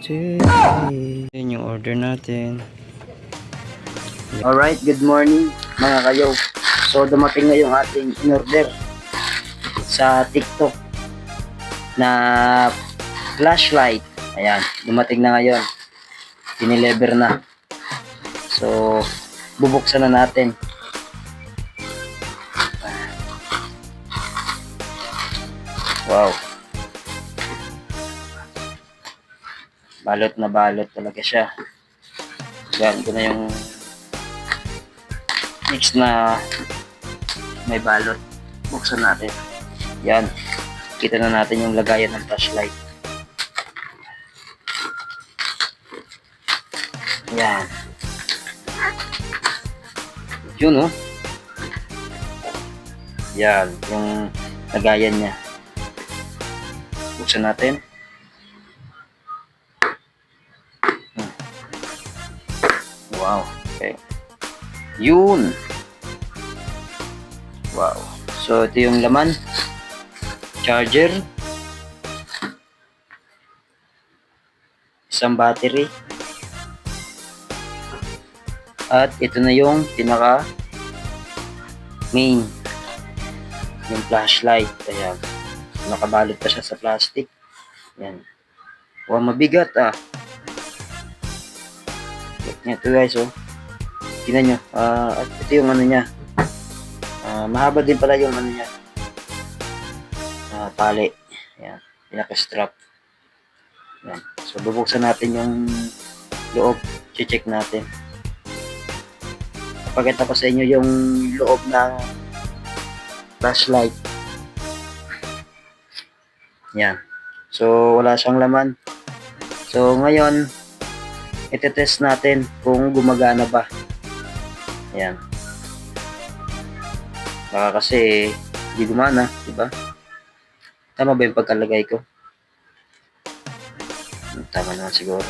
today. Yun yung order natin. Alright, good morning mga kayo. So dumating na yung ating in-order sa TikTok na flashlight. Ayan, dumating na ngayon. Dinelever na. So, bubuksan na natin. Wow. Balot na balot talaga siya. Yan, ito na yung mix na may balot. Buksan natin. Yan. Kita na natin yung lagayan ng flashlight. Yan. Yun, oh. Yan. Yung lagayan niya. Buksan natin. Wow. Okay. Yun. Wow. So, ito yung laman. Charger. Isang battery. At ito na yung pinaka main. Yung flashlight. Ayan. Nakabalot pa siya sa plastic. Ayan. Wow, mabigat ah. Ito guys, oh. Tingnan nyo. At ito yung ano niya. Mahaba din pala yung ano niya. Tali. Ayan. Pinaka-strap. Ayan. So, bubuksan natin yung loob. Check natin. Papakita ko sa inyo yung loob ng flashlight. Ayan. So, wala siyang laman. So, ngayon, itetest natin kung gumagana ba. Ayan. Baka kasi hindi gumana, diba? Tama ba yung pagkalagay ko? Tama na siguro.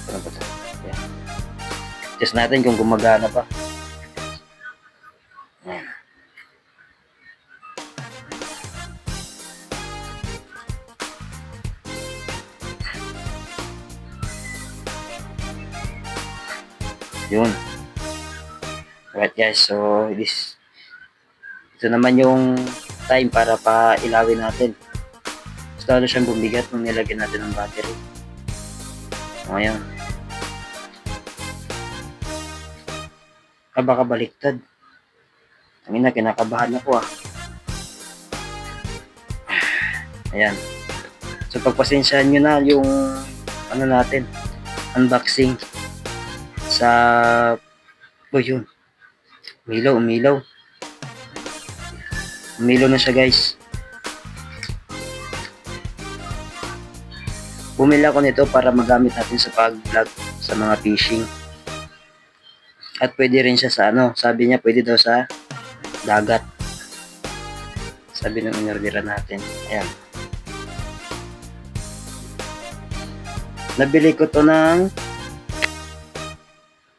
Ano ba ito? Ayan. Test natin kung gumagana ba. Ayan. Yun. Alright guys, so ito naman yung time para pa-ilawin natin. Gusto lalo siyang bumigat nung nilagyan natin ng battery. So ngayon. Baka baliktad. Ang ina, kinakabahan ako ah. Ayan. So pagpasensyahan nyo na yung ano natin, unboxing sa yun. Umilaw na siya guys. Bumili ako nito para magamit natin sa pag-vlog sa mga fishing. At pwede rin siya sa ano, sabi niya pwede daw sa dagat. Sabi ng inorderan natin. Ayan. Nabili ko to ng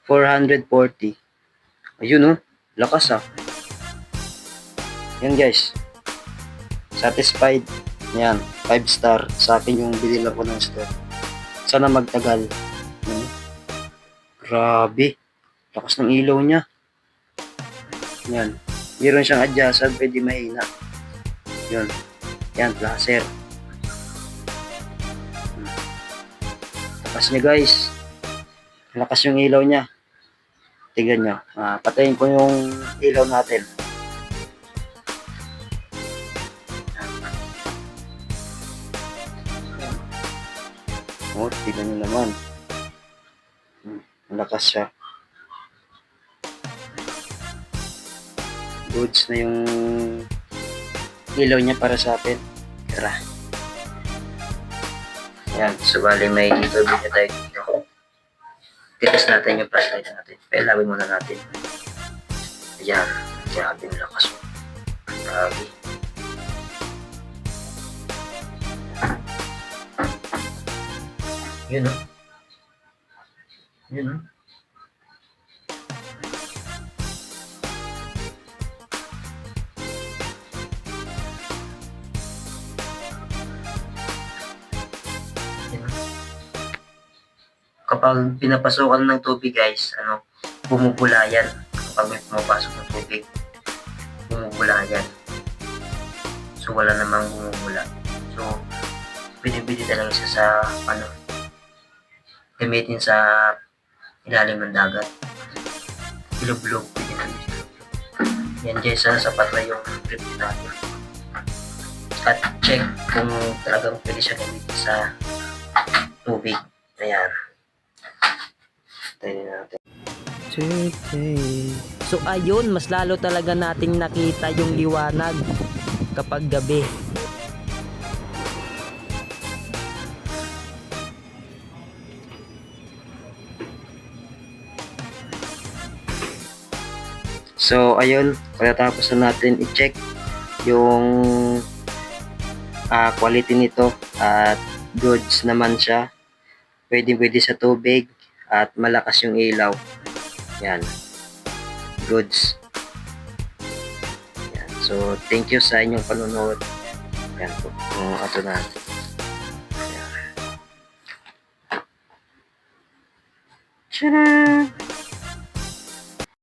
440. Ayun oh, lakas ah. Yan guys. Satisfied. Yan, 5 star. Sa akin yung binila ko ng store. Sana magtagal. Grabe. Lakas ng ilaw niya. Yan. Meron siyang adjustan, pwede mahina. Yun. Yan, laser. Lakas niya guys. Lakas yung ilaw niya. Tignan nyo. Patayin ko yung ilaw natin. Oh, tignan nyo naman. Lakas siya. Goods na yung ilaw niya para sa atin. Tara. Yan. So, bali may tubig na tayo dito. Titas natin yung flashlight natin. Pailawin muna natin. Ayan. Grabe yung lakas. Grabe. Yun o. Yun o. kapag pinapasukan ng tubig guys, bumubula yan. Kapag may pumapasok ng tubig, bumubula yan. So wala namang bumubula. So pwede talaga siya sa gamitin sa ilalim ng dagat. Ilublog, pwede natin siya. Yan guys, sapat na yung trip natin. At check kung talagang pwede siya gamitin sa tubig. Ayan. Tayo natin. Today. So ayun, mas lalo talaga nating nakita yung liwanag kapag gabi. So, ayun, pagkatapos na natin i-check yung quality nito at goods naman siya. Pwede sa tubig at malakas yung ilaw. Yan. Goods. Yan. So, thank you sa inyong panonood. Yan po. Yung ato natin. Yan. Tcharam!